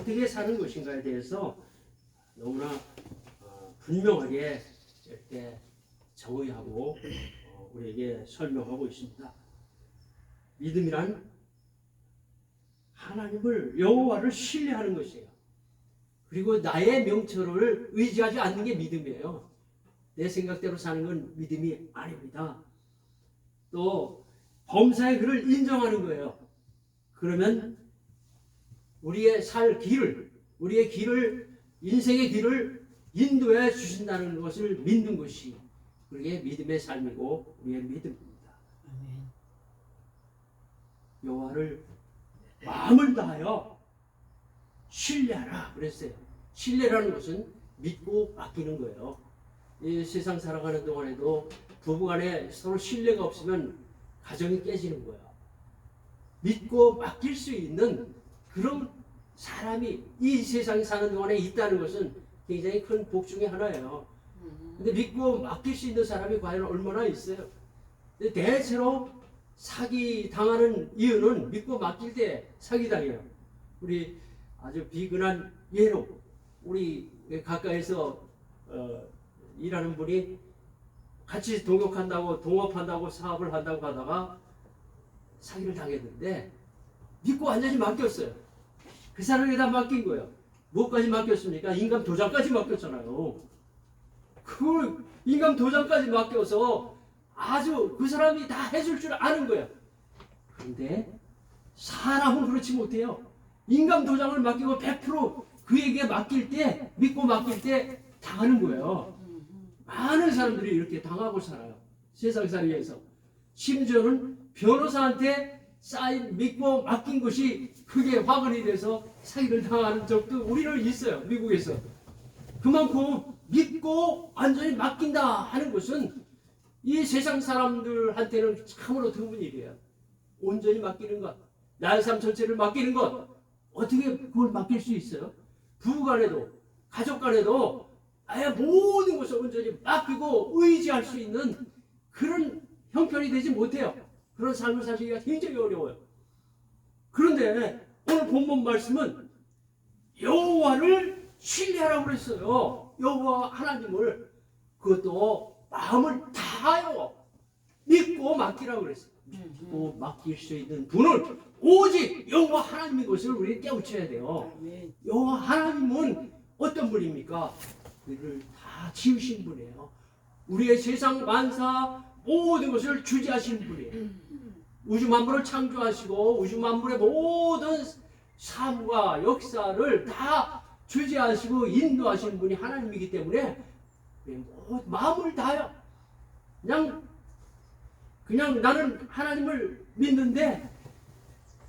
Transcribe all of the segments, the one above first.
어떻게 사는 것인가에 대해서 너무나 분명하게 이렇게 정의하고 우리에게 설명하고 있습니다. 믿음이란 하나님을, 여호와를 신뢰하는 것이에요. 그리고 나의 명철을 의지하지 않는 게 믿음이에요. 내 생각대로 사는 건 믿음이 아닙니다. 또 범사의 그를 인정하는 거예요. 그러면 우리의 살 길을, 우리의 길을, 인생의 길을 인도해 주신다는 것을 믿는 것이 그게 믿음의 삶이고 우리의 믿음입니다. 여호와를 마음을 다하여 신뢰하라 그랬어요. 신뢰라는 것은 믿고 맡기는 거예요. 이 세상 살아가는 동안에도 부부간에 서로 신뢰가 없으면 가정이 깨지는 거예요. 믿고 맡길 수 있는 그런 사람이 이 세상에 사는 동안에 있다는 것은 굉장히 큰 복 중에 하나예요. 근데 믿고 맡길 수 있는 사람이 과연 얼마나 있어요? 근데 대체로 사기 당하는 이유는 믿고 맡길 때 사기 당해요. 우리 아주 비근한 예로 우리 가까이서 일하는 분이 같이 동업한다고 사업을 한다고 하다가 사기를 당했는데 믿고 완전히 맡겼어요. 그 사람에다 맡긴 거예요. 무엇까지 맡겼습니까? 인감 도장까지 맡겼잖아요. 그 인감 도장까지 맡겨서 아주 그 사람이 다 해줄 줄 아는 거예요. 그런데 사람은 그렇지 못해요. 인감 도장을 맡기고 100% 그에게 맡길 때, 믿고 맡길 때 당하는 거예요. 많은 사람들이 이렇게 당하고 살아요. 세상살이에서. 심지어는 변호사한테 쌓인 믿고 맡긴 것이 크게 화근이 돼서 사기를 당하는 적도 우리는 있어요. 미국에서. 그만큼 믿고 완전히 맡긴다 하는 것은 이 세상 사람들한테는 참으로 드문 일이에요. 온전히 맡기는 것, 나의 삶 전체를 맡기는 것, 어떻게 그걸 맡길 수 있어요? 부부간에도, 가족간에도 아예 모든 것을 온전히 맡기고 의지할 수 있는 그런 형편이 되지 못해요. 그런 삶을 사시기가 굉장히 어려워요. 그런데 오늘 본문 말씀은 여호와를 신뢰하라고 그랬어요. 여호와 하나님을, 그것도 마음을 다하여 믿고 맡기라고 그랬어요. 믿고 맡길 수 있는 분은 오직 여호와 하나님인 것을 우리는 깨우쳐야 돼요. 여호와 하나님은 어떤 분입니까? 우리를 다 지으신 분이에요. 우리의 세상 만사 모든 것을 주재하신 분이에요. 우주 만물을 창조하시고 우주 만물의 모든 삶과 역사를 다 주재하시고 인도하시는 분이 하나님이기 때문에 마음을 다하여 그냥 나는 하나님을 믿는데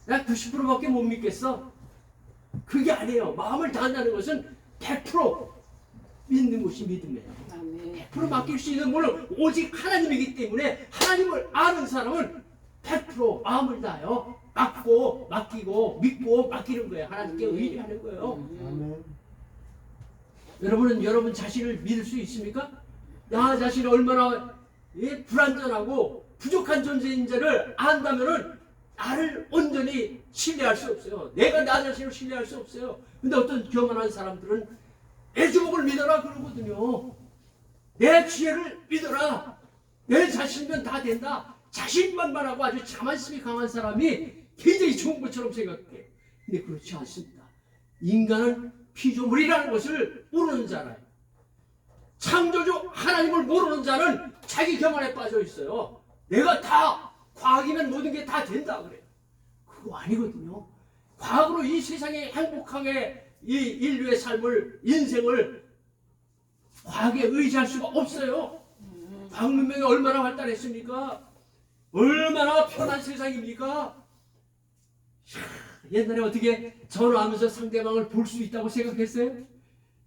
나 90%밖에 못 믿겠어. 그게 아니에요. 마음을 다한다는 것은 100% 믿는 것이 믿음이에요. 100% 맡길 수 있는 분은 오직 하나님이기 때문에 하나님을 아는 사람은 100% 마음을 다하여 맡기고 믿고 맡기는 거예요. 하나님께 의뢰하는 거예요. 여러분은 여러분 자신을 믿을 수 있습니까? 나 자신이 얼마나 불완전하고 부족한 존재인지를 안다면은 나를 온전히 신뢰할 수 없어요. 내가 나 자신을 신뢰할 수 없어요. 근데 어떤 교만한 사람들은 내 주먹을 믿어라 그러거든요. 내 지혜를 믿어라. 내 자신이면 다 된다. 자신만만하고 아주 자만심이 강한 사람이 굉장히 좋은 것처럼 생각해. 근데 그렇지 않습니다. 인간은 피조물이라는 것을 모르는 자라요. 창조주 하나님을 모르는 자는 자기 교만에 빠져 있어요. 내가 다 과학이면 모든 게 다 된다 그래요. 그거 아니거든요. 과학으로 이 세상에 행복하게 이 인류의 삶을, 인생을 과학에 의지할 수가 없어요. 과학 문명이 얼마나 발달했습니까? 얼마나 편한 세상입니까? 옛날에 어떻게 전화하면서 상대방을 볼 수 있다고 생각했어요?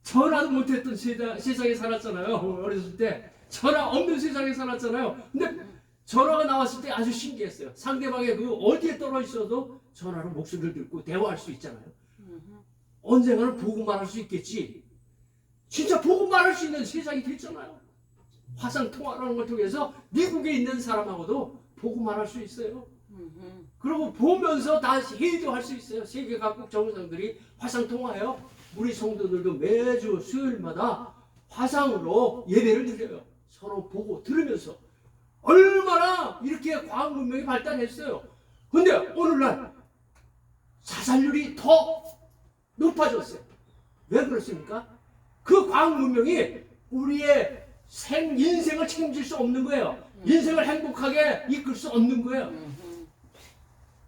전화도 못했던 세상에 살았잖아요. 어렸을 때 전화 없는 세상에 살았잖아요. 근데 전화가 나왔을 때 아주 신기했어요. 상대방의 그 어디에 떨어 있어도 전화로 목소리를 듣고 대화할 수 있잖아요. 언젠가는 보고 말할 수 있겠지. 진짜 보고 말할 수 있는 세상이 됐잖아요. 화상 통화라는 걸 통해서 미국에 있는 사람하고도 보고 말할 수 있어요. 그리고 보면서 다 회도할 수 있어요. 세계 각국 정상들이 화상 통화해요. 우리 성도들도 매주 수요일마다 화상으로 예배를 드려요. 서로 보고 들으면서. 얼마나 이렇게 과학 문명이 발달했어요. 근데 오늘날 자살률이 더 높아졌어요. 왜 그렇습니까? 그 과학 문명이 우리의 인생을 책임질 수 없는 거예요. 인생을 행복하게 이끌 수 없는 거예요.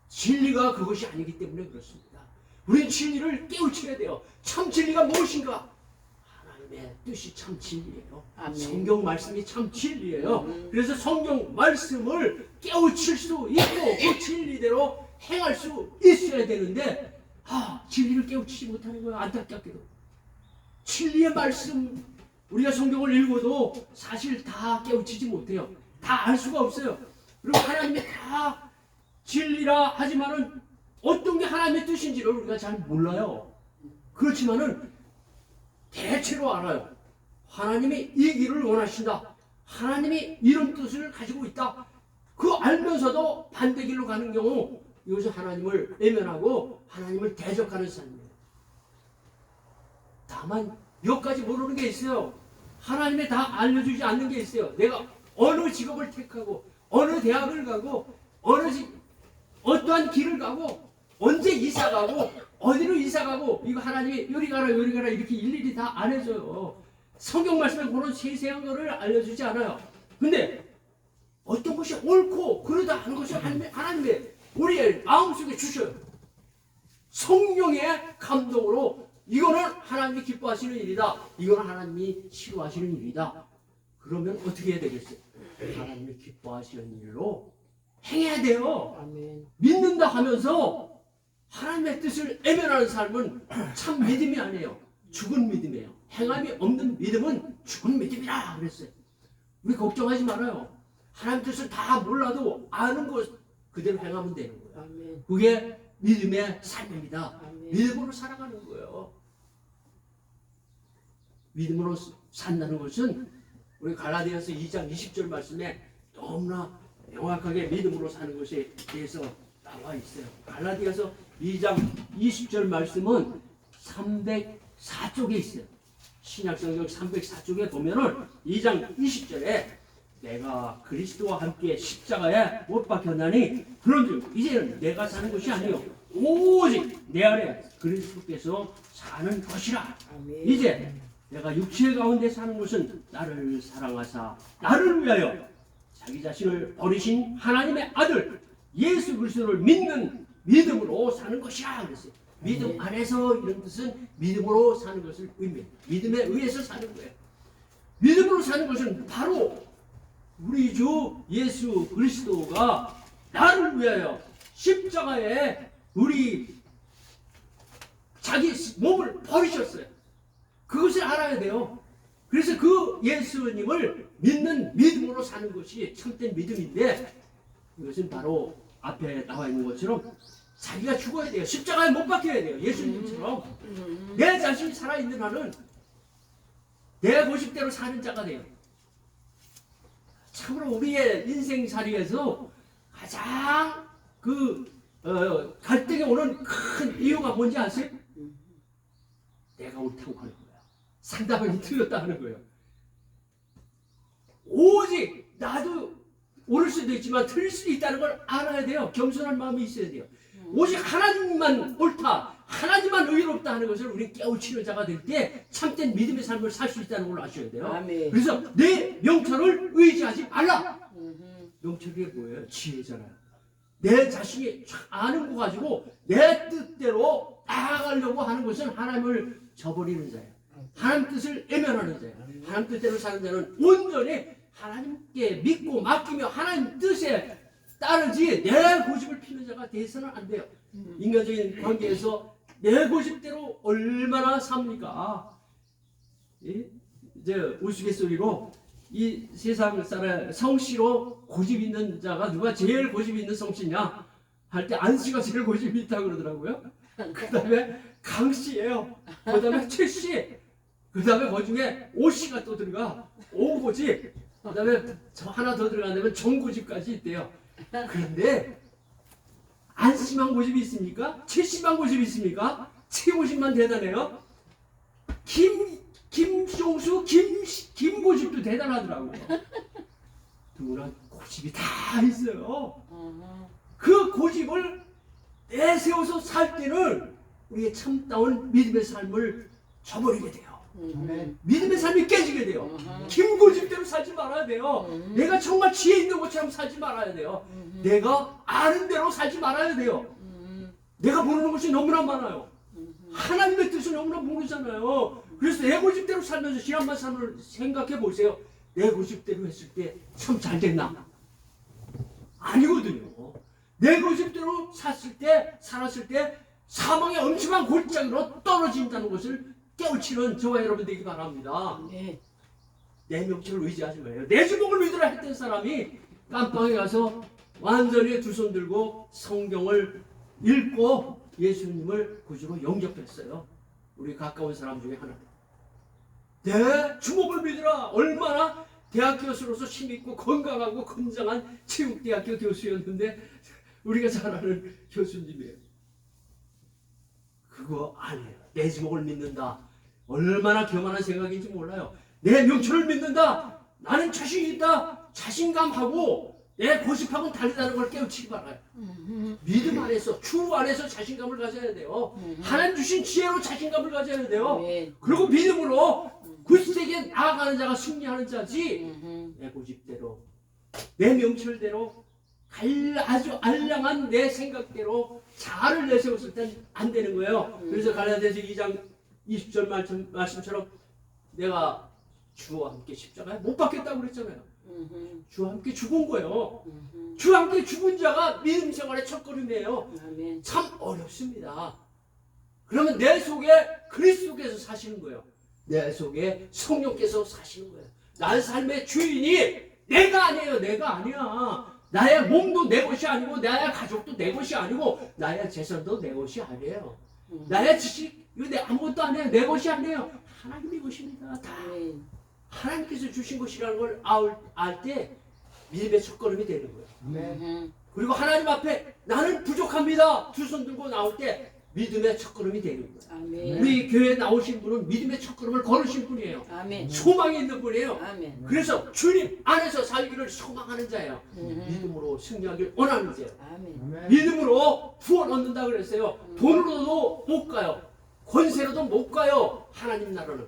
진리가 그것이 아니기 때문에 그렇습니다. 우리는 진리를 깨우쳐야 돼요. 참 진리가 무엇인가? 하나님의 뜻이 참 진리예요. 아멘. 성경 말씀이 참 진리예요. 그래서 성경 말씀을 깨우칠 수 있고 그 진리대로 행할 수 있어야 되는데 진리를 깨우치지 못하는 거예요. 안타깝게도. 진리의 말씀 우리가 성경을 읽어도 사실 다 깨우치지 못해요. 다 알 수가 없어요. 그리고 하나님이 다 진리라 하지만은 어떤 게 하나님의 뜻인지를 우리가 잘 몰라요. 그렇지만은 대체로 알아요. 하나님이 이 길을 원하신다. 하나님이 이런 뜻을 가지고 있다. 그 알면서도 반대 길로 가는 경우 이것은 하나님을 외면하고 하나님을 대적하는 삶이에요. 다만 몇 가지 모르는 게 있어요. 하나님이 다 알려주지 않는 게 있어요. 내가 어느 직업을 택하고 어느 대학을 가고 어떠한 길을 가고 언제 이사 가고 어디로 이사 가고 이거 하나님이 요리 가라 이렇게 일일이 다 안 해줘요. 성경 말씀에 그런 세세한 거를 알려주지 않아요. 근데 어떤 것이 옳고 그러다 하는 것이 하나님의 우리의 마음속에 주셔요. 성령의 감동으로 이거는 하나님이 기뻐하시는 일이다. 이거는 하나님이 싫어하시는 일이다. 그러면 어떻게 해야 되겠어요? 하나님이 기뻐하시는 일로 행해야 돼요. 아멘. 믿는다 하면서 하나님의 뜻을 외면하는 삶은 참 믿음이 아니에요. 죽은 믿음이에요. 행함이 없는 믿음은 죽은 믿음이라 그랬어요. 우리 걱정하지 말아요. 하나님 뜻을 다 몰라도 아는 것 그대로 행하면 되는 거예요. 아멘. 그게 믿음의 삶입니다. 아멘. 믿음으로 살아가는 거예요. 믿음으로 산다는 것은 우리 갈라디아서 2장 20절 말씀에 너무나 명확하게 믿음으로 사는 것에 대해서 나와 있어요. 갈라디아서 2장 20절 말씀은 304쪽에 있어요. 신약성경 304쪽에 보면은 2장 20절에 내가 그리스도와 함께 십자가에 못 박혔나니 그런즉 이제는 내가 사는 것이 아니요 오직 내 안에 그리스도께서 사는 것이라. 아멘. 이제 내가 육체 가운데 사는 것은 나를 사랑하사 나를 위하여 자기 자신을 버리신 하나님의 아들 예수 그리스도를 믿는 믿음으로 사는 것이라 그랬어요. 믿음 안에서 이런 뜻은 믿음으로 사는 것을 의미해요. 믿음에 의해서 사는 거예요. 믿음으로 사는 것은 바로 우리 주 예수 그리스도가 나를 위하여 십자가에 우리 자기 몸을 버리셨어요. 그것을 알아야 돼요. 그래서 그 예수님을 믿는 믿음으로 사는 것이 참된 믿음인데 이것은 바로 앞에 나와 있는 것처럼 자기가 죽어야 돼요. 십자가에 못 박혀야 돼요. 예수님처럼 내 자신이 살아있는 한은 내 고집대로 사는 자가 돼요. 참으로 우리의 인생살이에서 가장 갈등이 오는 큰 이유가 뭔지 아세요? 내가 옳다고 하는 거야. 상대방이 틀렸다 하는 거예요. 오직 나도 옳을 수도 있지만 틀릴 수도 있다는 걸 알아야 돼요. 겸손한 마음이 있어야 돼요. 오직 하나님만 옳다, 하나님만 의롭다 하는 것을 우리 깨우치는 자가 될 때 참된 믿음의 삶을 살 수 있다는 걸 아셔야 돼요. 아멘. 그래서 내 명철을 의지하지 말라. 명철이 뭐예요? 지혜잖아요. 내 자신이 아는 거 가지고 내 뜻대로 나아가려고 하는 것은 하나님을 저버리는 자예요. 하나님 뜻을 외면하는 자예요. 하나님 뜻대로 사는 자는 온전히 하나님께 믿고 맡기며 하나님 뜻에 따르지 내 고집을 피는 자가 돼서는 안 돼요. 인간적인 관계에서 내 고집대로 얼마나 삽니까? 이제 우스갯소리로 이 세상 사람 성씨로 고집 있는 자가 누가 제일 고집 있는 성씨냐 할 때 안씨가 제일 고집이 있다고 그러더라고요. 그 다음에 강씨예요. 그 다음에 최씨, 그 다음에 그 중에 오씨가 또 들어가. 오고집, 그 다음에 하나 더 들어간다면 정고집까지 있대요. 그런데 안심한 고집이 있습니까? 70만 고집이 있습니까? 70만 대단해요. 김종수, 김고집도 대단하더라고요. 누구나 고집이 다 있어요. 그 고집을 내세워서 살 때는 우리의 참다운 믿음의 삶을 저버리게 돼요. 믿음의 삶이 깨지게 돼요. 김고집대로 살지 말아야 돼요. 내가 정말 지혜 있는 것처럼 살지 말아야 돼요. 내가 아는 대로 살지 말아야 돼요. 내가 모르는 것이 너무나 많아요. 하나님의 뜻을 너무나 모르잖아요. 그래서 내 고집대로 살면서 지난번 삶을 생각해 보세요. 내 고집대로 했을 때 참 잘 됐나? 아니거든요. 내 고집대로 살았을 때 사망의 엄청난 골짜기로 떨어진다는 것을 깨우치는 저와 여러분 되기 바랍니다. 내 명철을 의지하지 마요. 내 주먹을 믿으라 했던 사람이 깜빵에 가서 완전히 두 손 들고 성경을 읽고 예수님을 구주로 영접했어요. 우리 가까운 사람 중에 하나. 내 주먹을 믿으라. 얼마나 대학 교수로서 힘있고 건강하고 건장한 체육대학교 교수였는데 우리가 잘 아는 교수님이에요. 그거 아니에요. 내 주먹을 믿는다. 얼마나 교만한 생각인지 몰라요. 내 명철을 믿는다. 나는 자신이 있다. 자신감하고 내 고집하고는 다르다는 걸 깨우치기 바라요. 믿음 안에서, 주 안에서 자신감을 가져야 돼요. 하나님 주신 지혜로 자신감을 가져야 돼요. 그리고 믿음으로 굳세게 나아가는 자가 승리하는 자지, 내 고집대로, 내 명철대로, 아주 알량한 내 생각대로 자아를 내세웠을 땐 안 되는 거예요. 그래서 갈라디아서 2장 20절 말씀처럼 내가 주와 함께 십자가에 못 박혔다고 그랬잖아요. 주와 함께 죽은 거예요. 주와 함께 죽은 자가 믿음 생활의 첫걸음이에요. 참 어렵습니다. 그러면 내 속에 그리스도께서 사시는 거예요. 내 속에 성령께서 사시는 거예요. 나의 삶의 주인이 내가 아니에요. 내가 아니야. 나의 몸도 내 것이 아니고 나의 가족도 내 것이 아니고 나의 재산도 내 것이 아니에요. 나의 지식 이거 내 아무것도 아니에요. 내 것이 아니에요. 하나님의 것입니다. 다 하나님께서 주신 것이라는 걸 알 때 믿음의 첫걸음이 되는 거예요. 그리고 하나님 앞에 나는 부족합니다. 두 손 들고 나올 때 믿음의 첫걸음이 되는 거예요. 아멘. 우리 교회에 나오신 분은 믿음의 첫걸음을 걸으신 분이에요. 아멘. 소망이 있는 분이에요. 아멘. 그래서 주님 안에서 살기를 소망하는 자예요. 믿음으로 승리하기를 원하는 자예요. 아멘. 믿음으로 구원 얻는다 그랬어요. 돈으로도 못 가요. 권세로도 못 가요. 하나님 나라는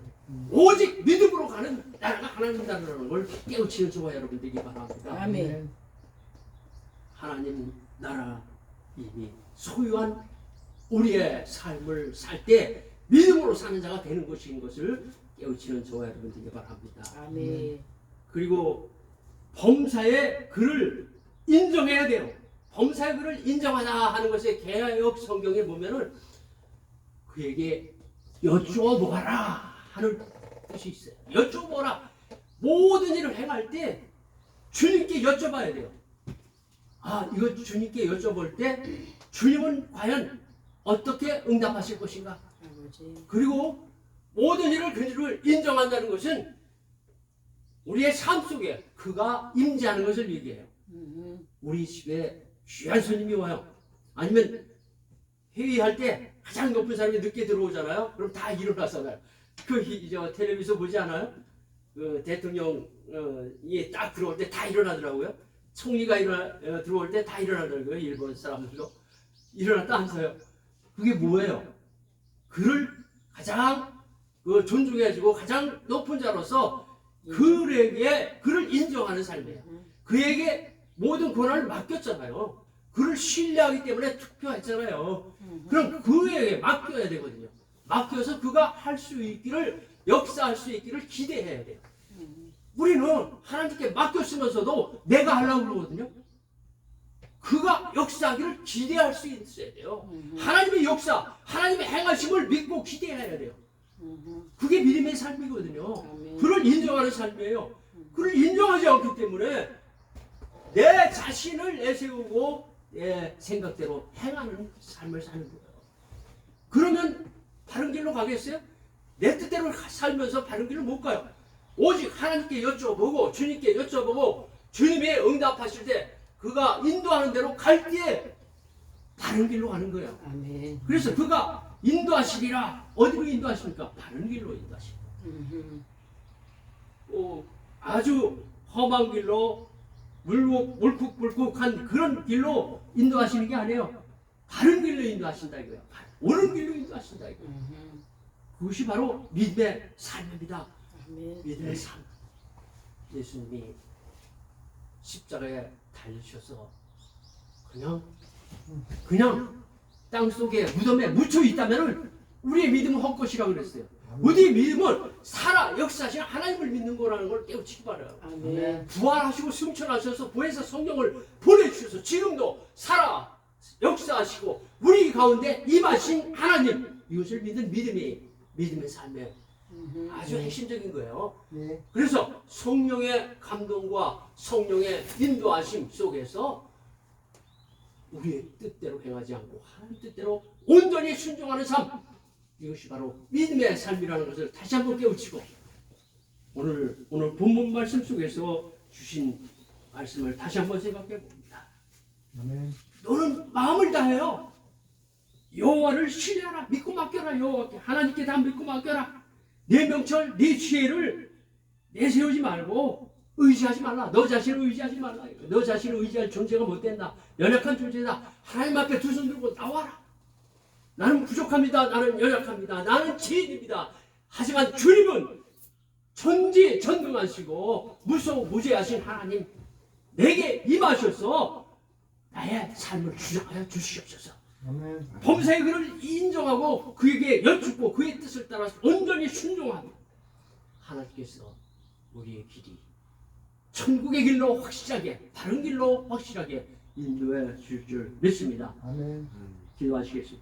오직 믿음으로 가는 나라가 하나님 나라라는 걸 깨우치는 저와 여러분 되기 바랍니다. 아멘. 하나님 나라 이미 소유한 우리의 삶을 살 때 믿음으로 사는 자가 되는 것인 것을 깨우치는 저와 여러분 되기 바랍니다. 아멘. 그리고 범사의 글을 인정해야 돼요. 범사의 글을 인정하자 하는 것에 개역 성경에 보면은 그에게 여쭈어보아라 하는 뜻이 있어요. 여쭈어보아라. 모든 일을 행할 때 주님께 여쭤봐야 돼요. 아, 이거 주님께 여쭤볼 때 주님은 과연 어떻게 응답하실 것인가? 그리고 모든 일을 그를 인정한다는 것은 우리의 삶 속에 그가 임재하는 것을 얘기해요. 우리 집에 귀한 손님이 와요. 아니면 회의할 때 가장 높은 사람이 늦게 들어오잖아요. 그럼 다 일어나잖아요. 저 텔레비전 보지 않아요? 그 대통령이 딱 들어올 때 다 일어나더라고요. 총리가 들어올 때 다 일어나더라고요. 일본 사람들도 일어났다 앉아요. 그게 뭐예요? 그를 가장 존중해주고 가장 높은 자로서 그를 인정하는 삶이에요. 그에게 모든 권한을 맡겼잖아요. 그를 신뢰하기 때문에 투표했잖아요. 그럼 그에게 맡겨야 되거든요. 맡겨서 그가 할 수 있기를, 역사할 수 있기를 기대해야 돼요. 우리는 하나님께 맡겼으면서도 내가 하려고 그러거든요. 그가 역사하기를 기대할 수 있어야 돼요. 하나님의 역사, 하나님의 행하심을 믿고 기대해야 돼요. 그게 믿음의 삶이거든요. 그를 인정하는 삶이에요. 그를 인정하지 않기 때문에 내 자신을 내세우고 내 생각대로 행하는 삶을 사는 거예요. 그러면 바른 길로 가겠어요? 내 뜻대로 살면서 바른 길을 못 가요. 오직 하나님께 여쭤보고 주님께 여쭤보고 주님이 응답하실 때 그가 인도하는 대로 갈 때 바른 길로 가는 거예요. 아멘. 그래서 그가 인도하시리라. 어디로 인도하십니까? 바른 길로 인도하십니다. 아주 험한 길로 물쿡물쿡한 그런 길로 인도하시는 게 아니에요. 바른 길로 인도하신다 이거예요. 옳은 길로 인도하신다 이거예요. 그것이 바로 믿음의 삶입니다. 아멘. 믿음의 삶. 예수님이 십자가에 달리셔서 그냥 땅 속에 무덤에 묻혀 있다면은 우리의 믿음은 헛것이라고 그랬어요. 우리의 믿음은 살아 역사하신 하나님을 믿는 거라는 걸 깨우치기 바라요. 아멘. 부활하시고 승천하셔서 보혜사 성령을 보내주셔서 지금도 살아 역사하시고 우리 가운데 임하신 하나님, 이것을 믿은 믿음이 믿음의 삶에 아주 핵심적인 거예요. 네. 그래서 성령의 감동과 성령의 인도하심 속에서 우리의 뜻대로 행하지 않고 하나님 뜻대로 온전히 순종하는 삶, 이것이 바로 믿음의 삶이라는 것을 다시 한번 깨우치고 오늘 본문 말씀 속에서 주신 말씀을 다시 한번 생각해 봅니다. 아멘. 너는 마음을 다해요. 여호와를 신뢰하라. 믿고 맡겨라. 여호와께 하나님께 다 믿고 맡겨라. 내 명철, 내 지혜를 내세우지 말고 의지하지 말라. 너 자신을 의지하지 말라. 너 자신을 의지할 존재가 못 된다. 연약한 존재다. 하나님 앞에 두 손 들고 나와라. 나는 부족합니다. 나는 연약합니다. 나는 죄인입니다. 하지만 주님은 전지전능하시고 무소무제하신 하나님, 내게 임하셔서 나의 삶을 주장하여 주시옵소서. 아멘. 범사의 그를 인정하고 그에게 여쭙고 그의 뜻을 따라서 온전히 순종하며 하나님께서 우리의 길이 천국의 길로 확실하게, 바른 길로 확실하게 인도해 주실 줄 믿습니다. 아멘. 기도하시겠습니다.